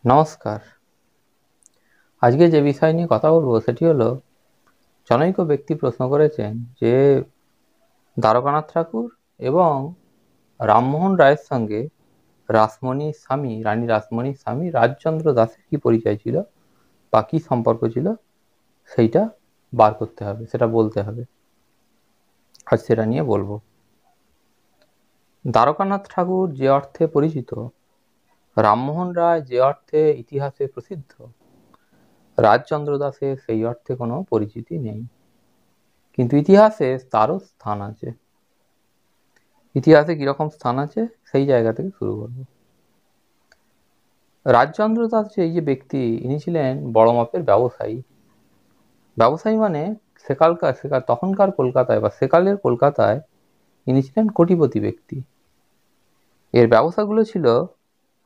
নমস্কার। আজকে যে বিষয় নিয়ে কথা বলবো সেটি হলো, জনৈক ব্যক্তি প্রশ্ন করেছেন যে দ্বারকানাথ ঠাকুর এবং রামমোহন রায়ের সঙ্গে রাসমণির স্বামী, রানী রাসমণির স্বামী রাজচন্দ্র দাসের কি পরিচয় ছিল বা কি সম্পর্ক ছিল, সেইটা বার করতে হবে, সেটা বলতে হবে। আজ সেটা নিয়ে বলবো। দ্বারকানাথ ঠাকুর যে অর্থে পরিচিত, রামমোহন রায় যে অর্থে ইতিহাসে প্রসিদ্ধ, রাজচন্দ্র দাসের সেই অর্থে কোনো পরিচিতি নেই। কিন্তু ইতিহাসে তারও স্থান আছে। ইতিহাসে কিরকম স্থান আছে সেই জায়গা থেকে শুরু করব। রাজচন্দ্র দাস এই যে ব্যক্তি, ইনি ছিলেন বড় মাপের ব্যবসায়ী। ব্যবসায়ী মানে তখনকার কলকাতায় বা সেকালের কলকাতায় ইনি ছিলেন কোটিপতি ব্যক্তি। এর ব্যবসাগুলো ছিল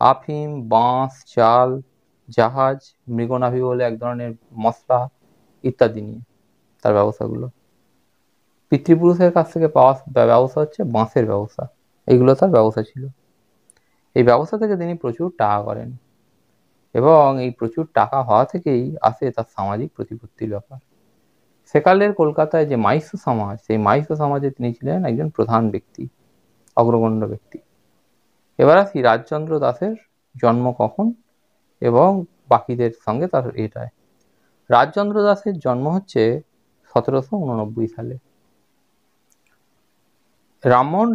আফিম, বাঁশ, চাল, জাহাজ, মৃগনাভি বলে এক ধরনের মশলা ইত্যাদি নিয়ে তার ব্যবসাগুলো। পিতৃপুরুষের কাছ থেকে পাওয়া ব্যবসা হচ্ছে বাঁশের ব্যবসা। এইগুলো তার ব্যবসা ছিল। এই ব্যবসা থেকে তিনি প্রচুর টাকা করেন এবং এই প্রচুর টাকা হওয়া থেকেই আসে তার সামাজিক প্রতিপত্তির ব্যাপার। সেকালের কলকাতায় যে মাইস্য সমাজ, সেই মাইস্য সমাজে তিনি ছিলেন একজন প্রধান ব্যক্তি, অগ্রগণ্য ব্যক্তি। এবার আসি রাজচন্দ্র দাসের জন্ম কখন এবং বাকিদের সঙ্গে তার এটায়। রাজচন্দ্র দাসের জন্ম হচ্ছে 1789 সালে। রামমোহন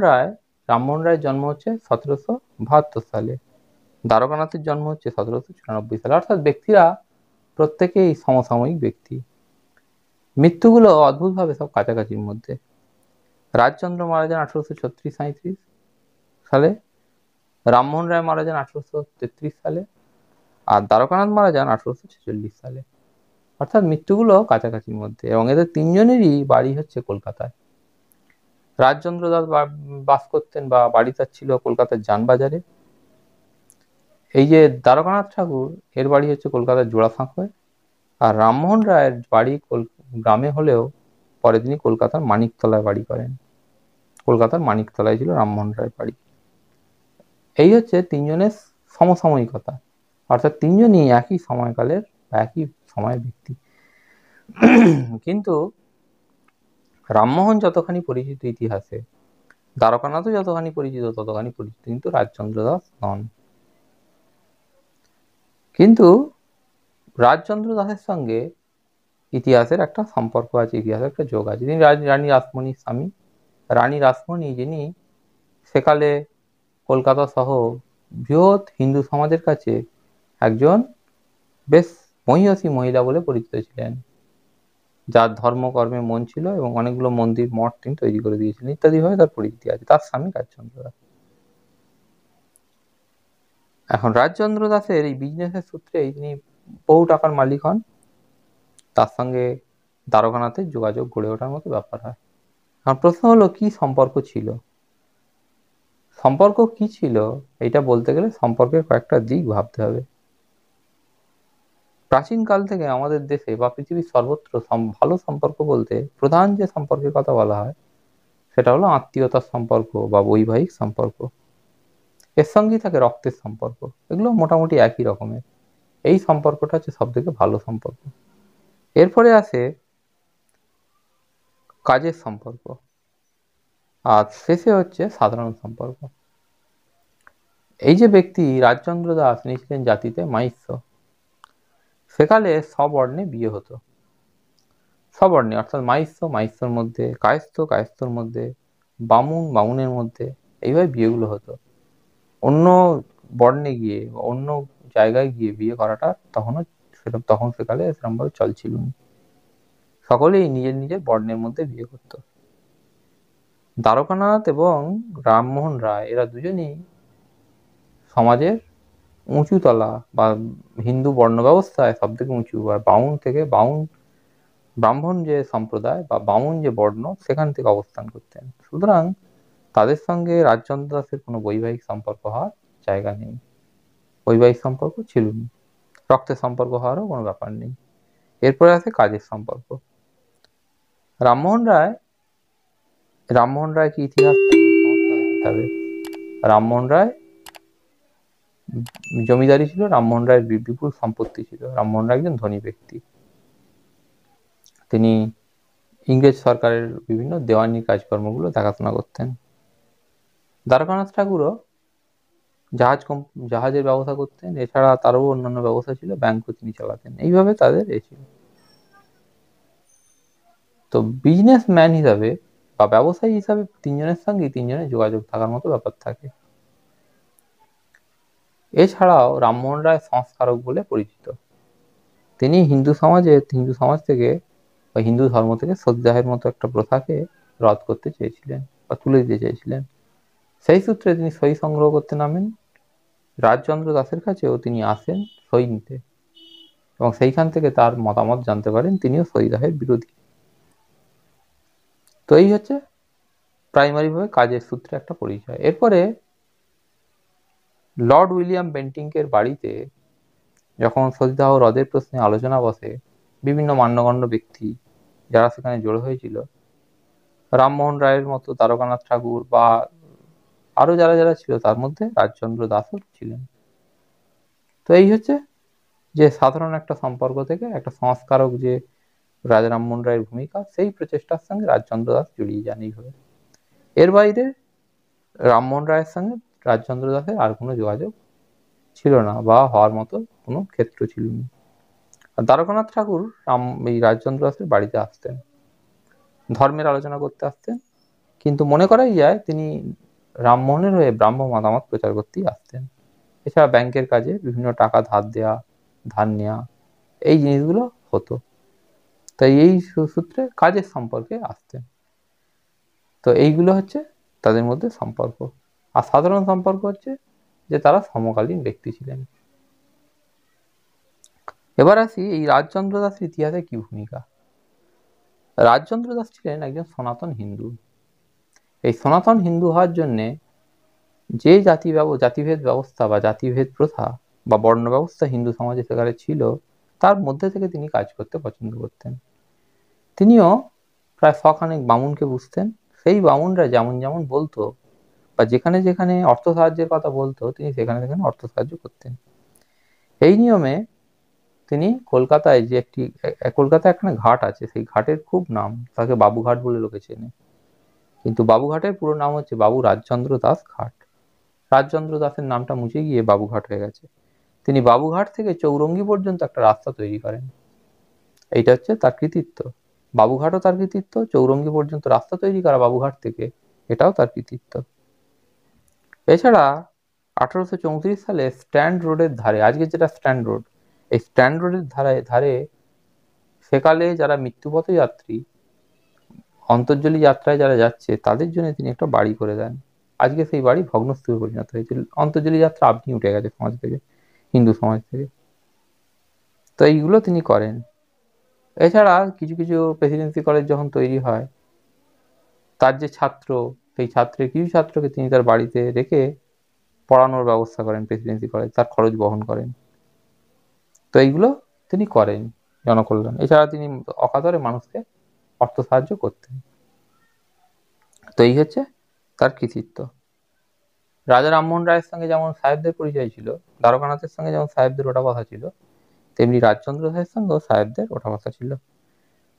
রায়ের জন্ম হচ্ছে 1772 সালে। দ্বারকানাথের জন্ম হচ্ছে 1794 সালে। অর্থাৎ ব্যক্তিরা প্রত্যেকেই সমসাময়িক ব্যক্তি। মৃত্যুগুলো অদ্ভুতভাবে সব কাছাকাছির মধ্যে। রাজচন্দ্র মারা যান 1836-37 সালে, রামমোহন রায় মারা যান 1833 সালে, আর দ্বারকানাথ মারা যান 1846 সালে। অর্থাৎ মৃত্যুগুলো কাছাকাছির মধ্যে, এবং এদের তিনজনেরই বাড়ি হচ্ছে কলকাতায়। রাজচন্দ্র দাস বাস করতেন বা বাড়ি তার ছিল কলকাতার জানবাজারে। এই যে দ্বারকানাথ ঠাকুর, এর বাড়ি হচ্ছে কলকাতার জোড়াসাঁকোয়। আর রামমোহন রায়ের বাড়ি গ্রামে হলেও পরে তিনি কলকাতার মানিকতলায় বাড়ি করেন। কলকাতার মানিকতলায় ছিল রামমোহন রায়ের বাড়ি। এই হচ্ছে তিনজনের সমসাময়িকতা, অর্থাৎ তিনজনই একই সময়কালের একই সময়ের ব্যক্তি। কিন্তু রামমোহন যতখানি পরিচিত ইতিহাসে, দ্বারকানাথও যতখানি পরিচিত ততখানি পরিচিত কিন্তু রাজচন্দ্র দাস নন। কিন্তু রাজচন্দ্র দাসের সঙ্গে ইতিহাসের একটা সম্পর্ক আছে, ইতিহাসের একটা যোগ আছে। তিনি রানী রাসমণির স্বামী। রানী রাসমণি, যিনি সেকালে কলকাতা সহ বৃহৎ হিন্দু সমাজের কাছে একজন বেশ মহিয়সী মহিলা বলে পরিচিত ছিলেন, যার ধর্মকর্মে মন ছিল এবং অনেকগুলো মন্দির মঠ তিনি তৈরি করে দিয়েছিলেন ইত্যাদিভাবে তার পরিচিতি আছে। তার স্বামী রাজচন্দ্র দাস। এখন রাজচন্দ্র দাসের এই বিজনেসের সূত্রেই তিনি বহু টাকার মালিক হন। তার সঙ্গে দ্বারকানাথের যোগাযোগ গড়ে ওঠার মতো ব্যাপার হয়। এখন প্রশ্ন হলো, কি সম্পর্ক ছিল? সম্পর্ক কি ছিল এটা বলতে গেলে সম্পর্কের কয়েকটা দিক ভাবতে হবে। প্রাচীনকাল থেকে আমাদের দেশে বা পৃথিবীর সর্বত্র ভালো সম্পর্ক বলতে প্রধান যে সম্পর্কের কথা বলা হয় সেটা হলো আত্মীয়তার সম্পর্ক বা বৈবাহিক সম্পর্ক। এর সঙ্গেই থাকে রক্তের সম্পর্ক। এগুলো মোটামুটি একই রকমের। এই সম্পর্কটা হচ্ছে সব থেকে ভালো সম্পর্ক। এরপরে আসে কাজের সম্পর্ক, আর শেষে হচ্ছে সাধারণ সম্পর্ক। এই যে ব্যক্তি রাজচন্দ্র দাস, তিনি ছিলেন জাতিতে মাইশ্য। সেকালে সবর্ণে বিয়ে হতো। সবর্ণে অর্থাৎ মাইশ্যর মধ্যে, কায়স্থর মধ্যে, বামুনের মধ্যে, এইভাবে বিয়েগুলো হতো। অন্য বর্ণে গিয়ে অন্য জায়গায় গিয়ে বিয়ে করাটা তখন সেকালে সেরকমভাবে চল ছিল না। সকলেই নিজের নিজের বর্ণের মধ্যে বিয়ে করত। দ্বারকানাথ এবং রামমোহন রায় এরা দুজনেই সমাজের উঁচু তলা বা হিন্দু বর্ণ ব্যবস্থায় সব থেকে উঁচু, আর ব্রাহ্মণ যে সম্প্রদায় বা বামুন যে বর্ণ সেখান থেকে অবস্থান করতেন। সুতরাং তাদের সঙ্গে রাজচন্দ্র দাসের কোনো বৈবাহিক সম্পর্ক হওয়ার জায়গা নেই, বৈবাহিক সম্পর্ক ছিল না, রক্তের সম্পর্ক হওয়ারও কোনো ব্যাপার নেই। এরপরে আছে কাজের সম্পর্ক। রামমোহন রায় রামমোহন রায়কে ইতিহাস হবে। রামমোহন রায় জমিদারি ছিল, রামমোহন রায়ের বিপুল সম্পত্তি ছিল। রামমোহন রায় একজন ধনী ব্যক্তি। তিনি ইংরেজ সরকারের বিভিন্ন দেওয়ানি কাজকর্মগুলো দেখাশোনা করতেন। দ্বারকানাথ ঠাকুরও জাহাজের ব্যবসা করতেন। এছাড়া তারও অন্যান্য ব্যবসা ছিল, ব্যাংকও তিনি চালাতেন। এইভাবে তাদের ছিল। তো বিজনেসম্যান হিসাবে বা ব্যবসায়ী হিসাবে তিনজনের সঙ্গেই তিনজনের যোগাযোগ থাকার মতো ব্যাপার থাকে। এছাড়াও রামমোহন রায় সংস্কারক বলে পরিচিত। তিনি হিন্দু সমাজ থেকে বা হিন্দু ধর্ম থেকে সতীদাহের মতো একটা প্রথাকে রদ করতে চেয়েছিলেন বা তুলে দিতে চেয়েছিলেন। সেই সূত্রে তিনি সই সংগ্রহ করতে নামেন। রাজচন্দ্র দাসের কাছেও তিনি আসেন সই নিতে, এবং সেইখান থেকে তার মতামত জানতে পারেন তিনিও সতীদাহের বিরোধী। তো এই হচ্ছে প্রাইমারিভাবে কাজের সূত্রে একটা পরিচয়। এরপরে লর্ড উইলিয়াম বেন্টিঙ্কের বাড়িতে যখন সতীদাহ রদের প্রশ্নে আলোচনা বসে, বিভিন্ন মান্যগণ্য ব্যক্তি যারা সেখানে জড়ো হয়েছিল, রামমোহন রায়ের মতো, দ্বারকানাথ ঠাকুর বা আরো যারা যারা ছিল, তার মধ্যে রাজচন্দ্র দাসও ছিলেন। তো এই হচ্ছে যে সাধারণ একটা সম্পর্ক থেকে একটা সংস্কারক যে রাজা রামমোহন রায়ের ভূমিকা, সেই প্রচেষ্টার সঙ্গে রাজচন্দ্র দাস জড়িয়ে যান এইভাবে। এর বাইরে রামমোহন রায়ের সঙ্গে রাজচন্দ্র দাসের আর কোনো যোগাযোগ ছিল না বা হওয়ার মতো কোনো ক্ষেত্র ছিল না। আর দ্বারকানাথ ঠাকুর এই রাজচন্দ্র দাসের বাড়িতে আসতেন, ধর্মের আলোচনা করতে আসতেন, কিন্তু মনে করাই যায় তিনি রামমোহনের হয়ে ব্রাহ্ম মতামত প্রচার করতেই আসতেন। এছাড়া ব্যাংকের কাজে বিভিন্ন টাকা ধার দেওয়া, ধার নেওয়া, এই জিনিসগুলো হতো। তাই এই সূত্রে কাজের সম্পর্কে আসতেন। তো এইগুলো হচ্ছে তাদের মধ্যে সম্পর্ক। আর সাধারণ সম্পর্ক হচ্ছে যে তারা সমকালীন ব্যক্তি ছিলেন। এবার আসি এই রাজচন্দ্র দাসের ইতিহাসে কি ভূমিকা। রাজচন্দ্র দাস ছিলেন একজন সনাতন হিন্দু। এই সনাতন হিন্দু হওয়ার জন্যে যে জাতিভেদ ব্যবস্থা বা জাতিভেদ প্রথা বা বর্ণ ব্যবস্থা হিন্দু সমাজে সেখানে ছিল, তার মধ্যে থেকে তিনি কাজ করতে পছন্দ করতেন। তিনিও প্রায় শখানেক বামুনকে বুঝতেন। সেই বামুনরা যেমন যেমন বলতো বা যেখানে যেখানে অর্থ সাহায্যের কথা বলতো, তিনি সেখানে সেখানে অর্থ সাহায্য করতেন। এই নিয়মে তিনি কলকাতায় যে কলকাতায় একটা ঘাট আছে, সেই ঘাটের খুব নাম, তাকে বাবুঘাট বলে লোকে চেনে। কিন্তু বাবুঘাটের পুরো নাম হচ্ছে বাবু রাজচন্দ্র দাস ঘাট। রাজচন্দ্র দাসের নামটা মুছে গিয়ে বাবুঘাট হয়ে গেছে। তিনি বাবুঘাট থেকে চৌরঙ্গি পর্যন্ত একটা রাস্তা তৈরি করেন। এইটা হচ্ছে তার কৃতিত্ব। বাবুঘাটও তার কৃতিত্ব, চৌরঙ্গি পর্যন্ত রাস্তা তৈরি করা বাবুঘাট থেকে, এটাও তার কৃতিত্ব। এছাড়া 1834 সালে স্ট্যান্ড রোডের ধারে, আজকে যেটা স্ট্যান্ড রোড, এই স্ট্যান্ড রোডের ধারে সেকালে যারা মৃত্যুপথ যাত্রী, অন্তর্জলি যাত্রায় যারা যাচ্ছে, তাদের জন্য তিনি একটা বাড়ি করে দেন। আজকে সেই বাড়ি ভগ্নস্তূপে পরিণত হয়েছিল। অন্তর্জলি যাত্রা আপনি উঠে গেছে সমাজ থেকে, হিন্দু সমাজ থেকে। তো এইগুলো তিনি করেন। এছাড়া কিছু কিছু প্রেসিডেন্সি কলেজ যখন তৈরি হয়, তার যে ছাত্র, সেই কিছু ছাত্রকে তিনি তার বাড়িতে রেখে পড়ানোর ব্যবস্থা করেন। প্রেসিডেন্সি কলেজ তার খরচ বহন করেন। তো এইগুলো তিনি করেন জনকল্যাণ। এছাড়া তিনি অকাতরে মানুষকে অর্থ সাহায্য করতেন। তো এই হচ্ছে তার কৃতিত্ব। রাজা রামমোহন রায়ের সঙ্গে যেমন সাহেবদের পরিচয় ছিল, দ্বারকানাথের সঙ্গে যেমন সাহেবদের ওঠা বসা ছিল, তেমনি রাজচন্দ্র দাসের সঙ্গেও সাহেবদের ওঠা বসা ছিল।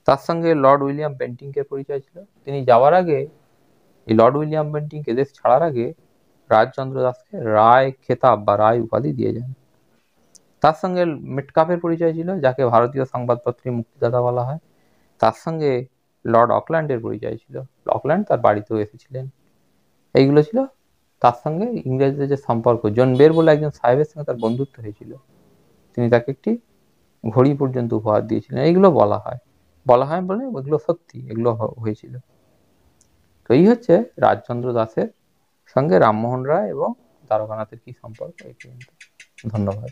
তার সঙ্গে লর্ড উইলিয়াম বেন্টিঙ্কের পরিচয় ছিল। তিনি যাওয়ার আগে, এই লর্ড উইলিয়াম বেন্টিঙ্ক দেশ ছাড়ার আগে, রাজচন্দ্র দাসকে রায় খেতাব বা রায় উপাধি দিয়ে যান। তার সঙ্গে মেটকাফের পরিচয় ছিল, যাকে ভারতীয় সংবাদপত্রের মুক্তিদাতা বলা হয়। তার সঙ্গে লর্ড অকল্যান্ডের পরিচয় ছিল। অকল্যান্ড তার বাড়িতেও এসেছিলেন। এইগুলো ছিল। তার সঙ্গে ইংরেজদের যে সম্পর্ক, জন বের বলে একজন সাহেবের সঙ্গে তার বন্ধুত্ব হয়েছিল। তিনি তাকে একটি ঘড়ি পর্যন্ত উপহার দিয়েছিলেন। এইগুলো বলা হয় বলে এগুলো সত্যি, এগুলো হয়েছিল। তো এই হচ্ছে রাজচন্দ্র দাসের সঙ্গে রামমোহন রায় এবং দ্বারকানাথের কি সম্পর্ক। এই পর্যন্ত। ধন্যবাদ।